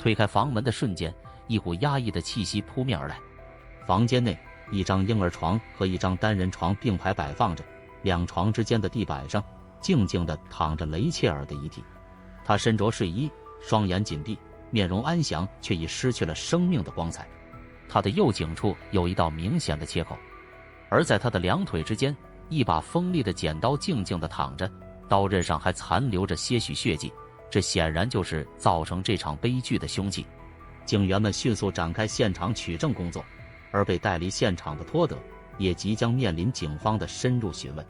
推开房门的瞬间，一股压抑的气息扑面而来。房间内，一张婴儿床和一张单人床并排摆放着，两床之间的地板上静静地躺着雷切尔的遗体。他身着睡衣，双眼紧闭，面容安详，却已失去了生命的光彩。他的右颈处有一道明显的切口，而在他的两腿之间，一把锋利的剪刀静静地躺着，刀刃上还残留着些许血迹。这显然就是造成这场悲剧的凶器。警员们迅速展开现场取证工作，而被带离现场的托德也即将面临警方的深入询问。